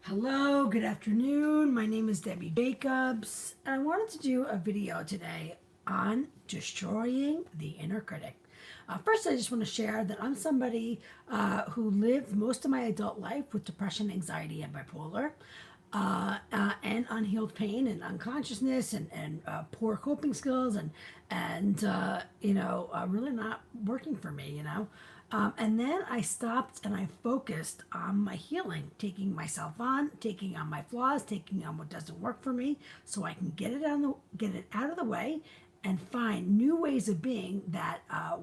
Hello, good afternoon. My name is Debbie Jacobs, and I wanted to do a video today on destroying the inner critic. First, I just want to share that I'm somebody who lived most of my adult life with depression, anxiety, and bipolar, and unhealed pain and unconsciousness and poor coping skills and really not working for me. And then I stopped and I focused on my healing, taking myself on, taking on my flaws, taking on what doesn't work for me, so I can get it out of the way, and find new ways of being that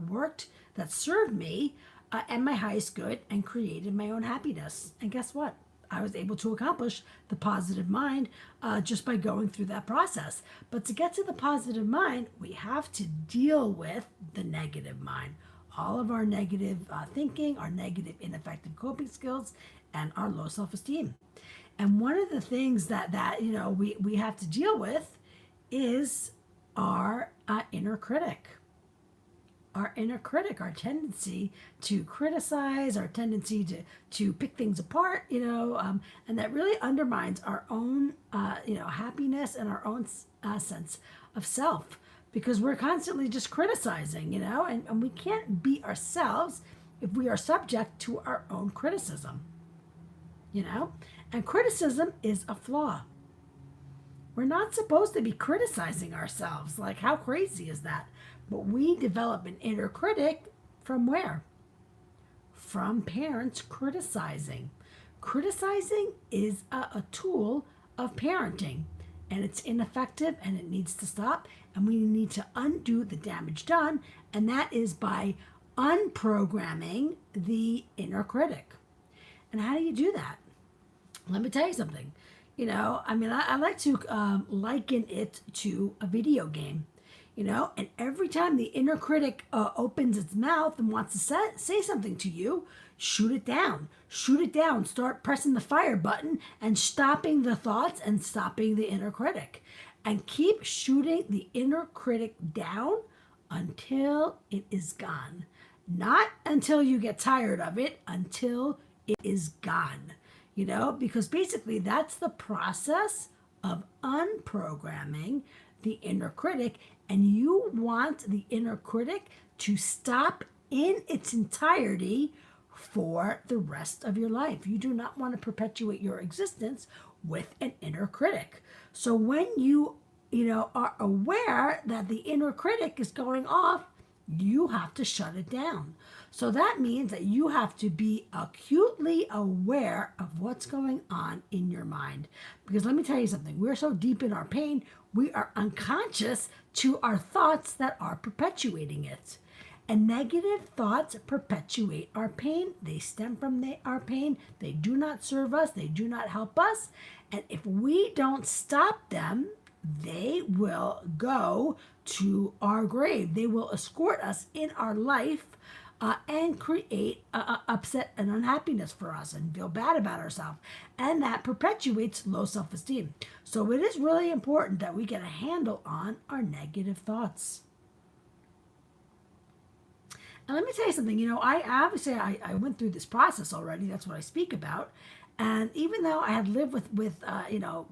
worked, that served me and my highest good, and created my own happiness. And guess what? I was able to accomplish the positive mind just by going through that process. But to get to the positive mind, we have to deal with the negative mind. All of our negative thinking, our negative ineffective coping skills, and our low self-esteem. And one of the things that we have to deal with is our inner critic. Our inner critic, our tendency to criticize, our tendency to pick things apart, and that really undermines our own, happiness and our own sense of self, because we're constantly just criticizing, and we can't be ourselves if we are subject to our own criticism, and criticism is a flaw. We're not supposed to be criticizing ourselves. Like, how crazy is that? But we develop an inner critic from where? From parents criticizing. Criticizing is a tool of parenting, and it's ineffective and it needs to stop, and we need to undo the damage done, and that is by unprogramming the inner critic. And how do you do that? Let me tell you something. I like to liken it to a video game. And every time the inner critic opens its mouth and wants to say something to you, shoot it down. Shoot it down. Start pressing the fire button and stopping the thoughts and stopping the inner critic. And keep shooting the inner critic down until it is gone. Not until you get tired of it, until it is gone. Because basically that's the process of unprogramming the inner critic, and you want the inner critic to stop in its entirety for the rest of your life. You do not want to perpetuate your existence with an inner critic. So when you are aware that the inner critic is going off, you have to shut it down. So that means that you have to be acutely aware of what's going on in your mind. Because let me tell you something, we're so deep in our pain, we are unconscious to our thoughts that are perpetuating it. And negative thoughts perpetuate our pain. They stem from our pain. They do not serve us. They do not help us. And if we don't stop them, they will go to our grave. They will escort us in our life and create upset and unhappiness for us and feel bad about ourselves. And that perpetuates low self-esteem. So it is really important that we get a handle on our negative thoughts. And let me tell you something, I went through this process already. That's what I speak about. And even though I had lived with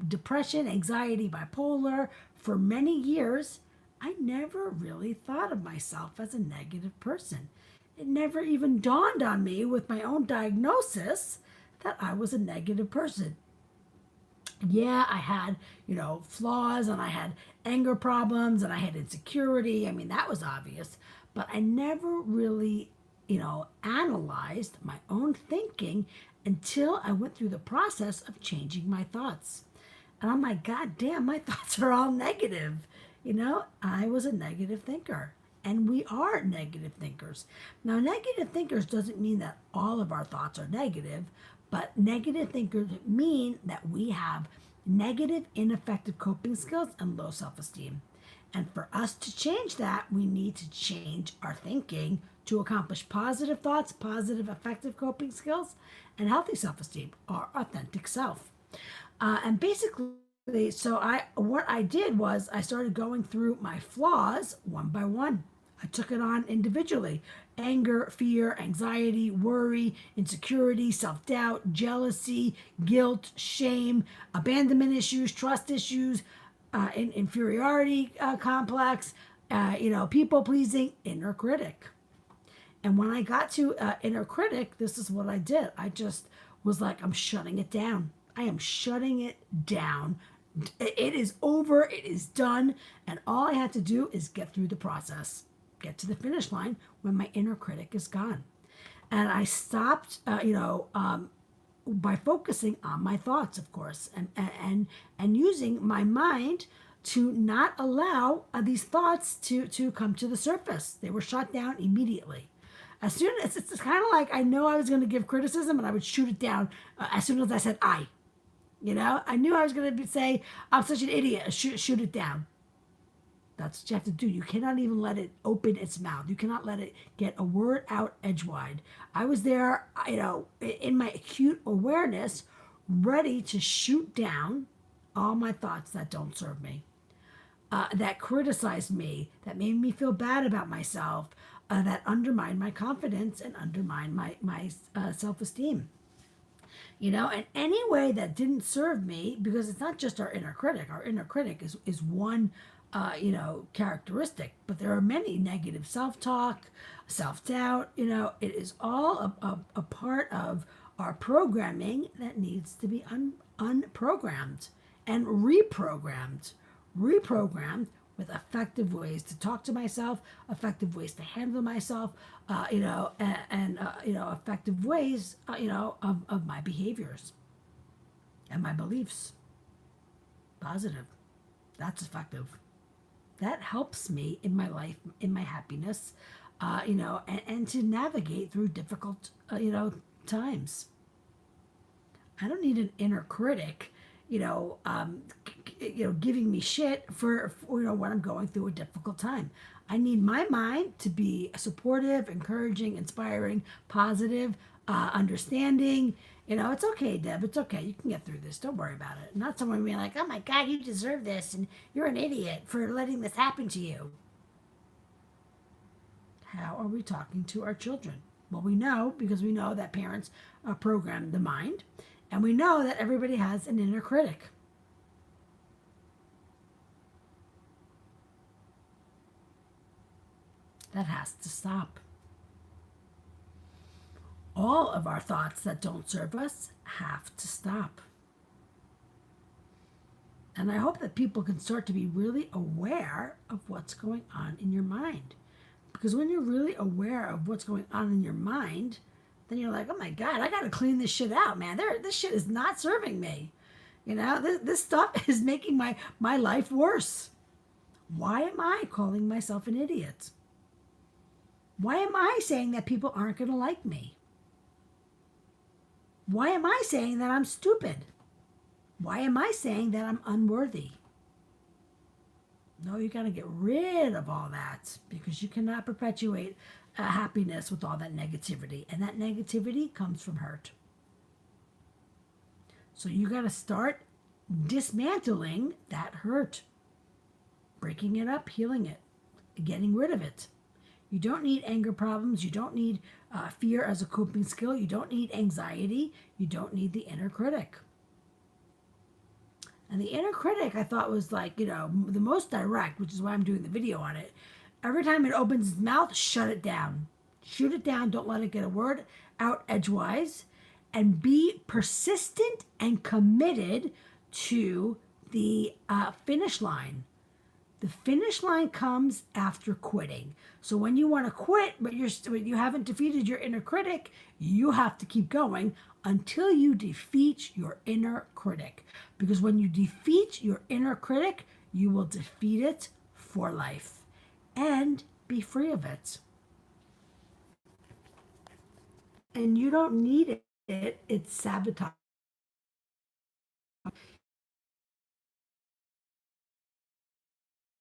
depression, anxiety, bipolar for many years, I never really thought of myself as a negative person. It never even dawned on me with my own diagnosis that I was a negative person. Yeah, I had, flaws, and I had anger problems, and I had insecurity. I mean, that was obvious. But I never really, analyzed my own thinking until I went through the process of changing my thoughts. And I'm like, God damn, my thoughts are all negative. I was a negative thinker. And we are negative thinkers. Now, negative thinkers doesn't mean that all of our thoughts are negative, but negative thinkers mean that we have negative, ineffective coping skills and low self-esteem. And for us to change that, we need to change our thinking to accomplish positive thoughts, positive, effective coping skills, and healthy self-esteem, our authentic self. And basically, what I did was I started going through my flaws one by one. I took it on individually. anger, fear, anxiety, worry, insecurity, self doubt, jealousy, guilt, shame, abandonment issues, trust issues, inferiority complex, people pleasing, inner critic. And when I got to inner critic, this is what I did. I just was like, I'm shutting it down. I am shutting it down. It is over. It is done. And all I had to do is get through the process, get to the finish line when my inner critic is gone. And I stopped, by focusing on my thoughts, of course, and using my mind to not allow these thoughts to come to the surface. They were shot down immediately. As soon as it's kind of like I know I was going to give criticism and I would shoot it down as soon as I said I. I knew I was going to say I'm such an idiot. Shoot it down. That's what you have to do. You cannot even let it open its mouth. You cannot let it get a word out edgewise. I was there, in my acute awareness, ready to shoot down all my thoughts that don't serve me, that criticized me, that made me feel bad about myself, that undermined my confidence and undermined my self-esteem. And any way that didn't serve me, because it's not just our inner critic. Our inner critic is one characteristic, but there are many: negative self-talk, self-doubt. It is all a part of our programming that needs to be unprogrammed and reprogrammed with effective ways to talk to myself, effective ways to handle myself, and effective ways, of my behaviors and my beliefs. Positive. That's effective. That helps me in my life, in my happiness, and to navigate through difficult, times. I don't need an inner critic, giving me shit for when I'm going through a difficult time. I need my mind to be supportive, encouraging, inspiring, positive, understanding. It's okay, Deb. It's okay. You can get through this. Don't worry about it. Not someone being like, oh my God, you deserve this and you're an idiot for letting this happen to you. How are we talking to our children? Well, we know, because we know that parents program the mind, and we know that everybody has an inner critic. That has to stop. All of our thoughts that don't serve us have to stop. And I hope that people can start to be really aware of what's going on in your mind. Because when you're really aware of what's going on in your mind, then you're like, oh my God, I got to clean this shit out, man. This shit is not serving me. This stuff is making my life worse. Why am I calling myself an idiot? Why am I saying that people aren't going to like me? Why am I saying that I'm stupid? Why am I saying that I'm unworthy? No, you got to get rid of all that, because you cannot perpetuate happiness with all that negativity. And that negativity comes from hurt. So you got to start dismantling that hurt, breaking it up, healing it, getting rid of it. You don't need anger problems. You don't need fear as a coping skill. You don't need anxiety. You don't need the inner critic. And the inner critic, I thought, was like, the most direct, which is why I'm doing the video on it. Every time it opens its mouth, shut it down. Shoot it down. Don't let it get a word out edgewise. And be persistent and committed to the finish line. The finish line comes after quitting. So when you want to quit, but you haven't defeated your inner critic, you have to keep going until you defeat your inner critic. Because when you defeat your inner critic, you will defeat it for life and be free of it. And you don't need it. It's sabotage.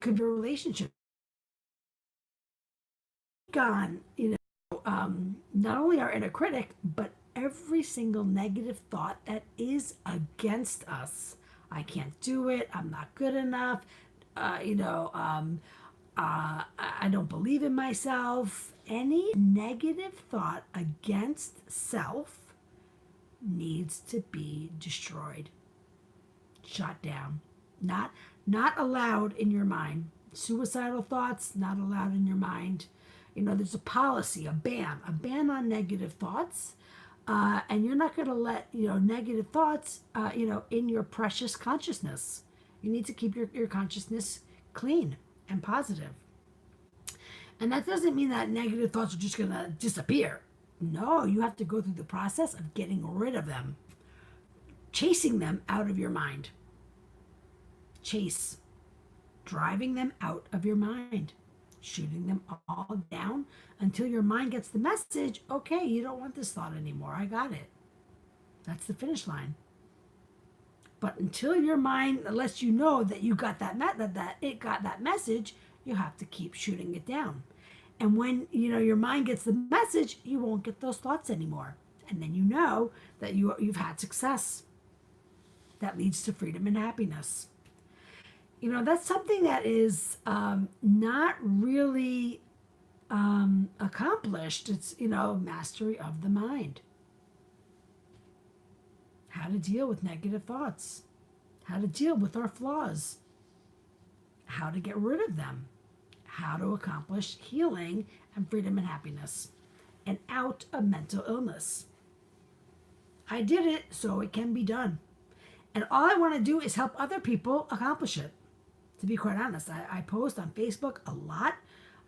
Could be a relationship gone, not only our inner critic, but every single negative thought that is against us. I can't do it. I'm not good enough. I don't believe in myself. any negative thought against self needs to be destroyed, shot down, not not allowed in your mind. Suicidal thoughts not allowed in your mind. There's a policy, a ban on negative thoughts, and you're not going to let negative thoughts in your precious consciousness. You need to keep your consciousness clean and positive. And that doesn't mean that negative thoughts are just going to disappear. No, you have to go through the process of getting rid of them, chasing them out of your mind. Chase, driving them out of your mind, shooting them all down until your mind gets the message, okay, you don't want this thought anymore. I got it. That's the finish line. But until your mind lets you know that you got that it got that message, you have to keep shooting it down. And when your mind gets the message, you won't get those thoughts anymore. And then you know that you've had success. That leads to freedom and happiness. That's something that is not really accomplished. It's mastery of the mind. How to deal with negative thoughts, how to deal with our flaws, how to get rid of them, how to accomplish healing and freedom and happiness, and out of mental illness. I did it, so it can be done. And all I want to do is help other people accomplish it. To be quite honest, I post on Facebook a lot.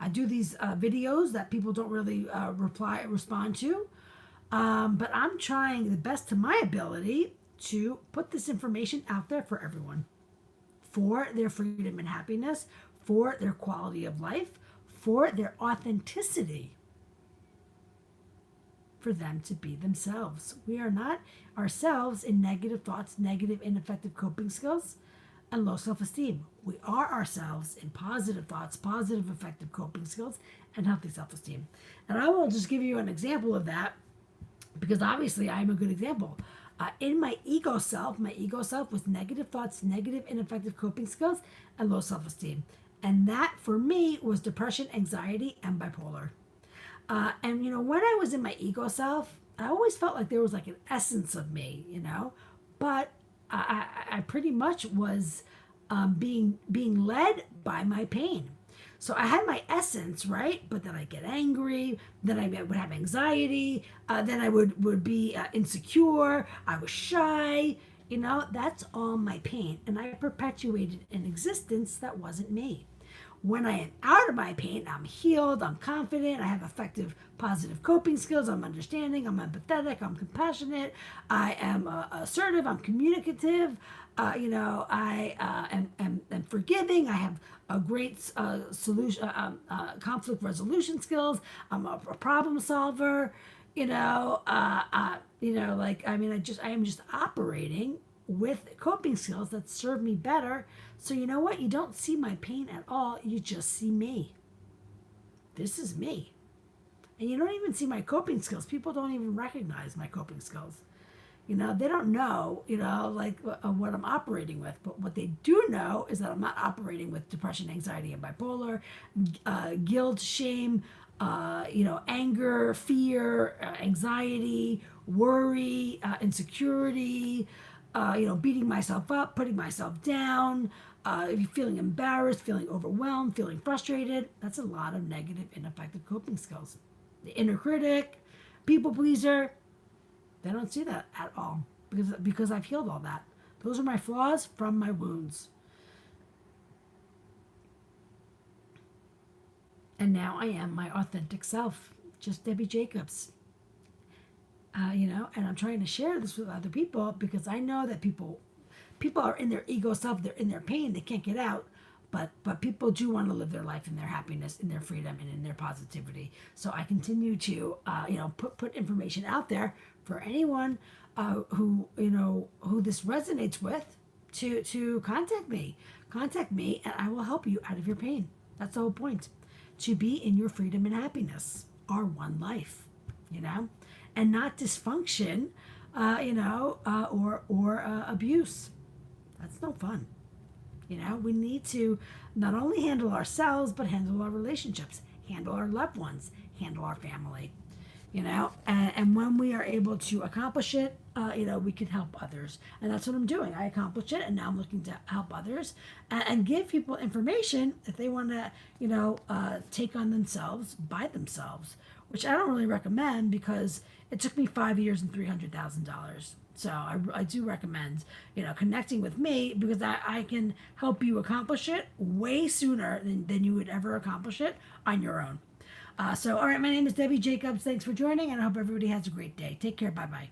I do these videos that people don't really respond to. But I'm trying the best to my ability to put this information out there for everyone, for their freedom and happiness, for their quality of life, for their authenticity, for them to be themselves. We are not ourselves in negative thoughts, negative, ineffective coping skills, and low self-esteem. We are ourselves in positive thoughts, positive, effective coping skills, and healthy self-esteem. And I will just give you an example of that, because obviously I'm a good example. In my ego self was negative thoughts, negative, ineffective coping skills, and low self-esteem. And that, for me, was depression, anxiety, and bipolar. And when I was in my ego self, I always felt like there was like an essence of me, but I pretty much was being led by my pain. So I had my essence, right? But then I get angry, then I would have anxiety, then I would be insecure, I was shy, that's all my pain. And I perpetuated an existence that wasn't me. When I am out of my pain, I'm healed, I'm confident, I have effective, positive coping skills, I'm understanding, I'm empathetic, I'm compassionate, I am assertive, I'm communicative, I am forgiving, I have a great solution, conflict resolution skills, I'm a problem solver, I am just operating with coping skills that serve me better. So you know what? You don't see my pain at all. You just see me. This is me. And you don't even see my coping skills. People don't even recognize my coping skills. They don't know, what I'm operating with. But what they do know is that I'm not operating with depression, anxiety, and bipolar, guilt, shame, anger, fear, anxiety, worry, insecurity, beating myself up, putting myself down, feeling embarrassed, feeling overwhelmed, feeling frustrated. That's a lot of negative, ineffective coping skills. The inner critic, people pleaser, they don't see that at all because I've healed all that. Those are my flaws from my wounds. And now I am my authentic self, just Debbie Jacobs. And I'm trying to share this with other people because I know that people are in their ego self, they're in their pain, they can't get out, but people do want to live their life in their happiness, in their freedom, and in their positivity. So I continue to put information out there for anyone who this resonates with to contact me, and I will help you out of your pain. That's the whole point, to be in your freedom and happiness, our one life, and not dysfunction, or abuse. That's no fun. We need to not only handle ourselves, but handle our relationships, handle our loved ones, handle our family, and when we are able to accomplish it, we can help others, and that's what I'm doing. I accomplished it, and now I'm looking to help others, and give people information if they want to take on themselves by themselves, which I don't really recommend because it took me 5 years and $300,000. So I do recommend connecting with me because I can help you accomplish it way sooner than you would ever accomplish it on your own. All right, my name is Debbie Jacobs. Thanks for joining, and I hope everybody has a great day. Take care. Bye bye.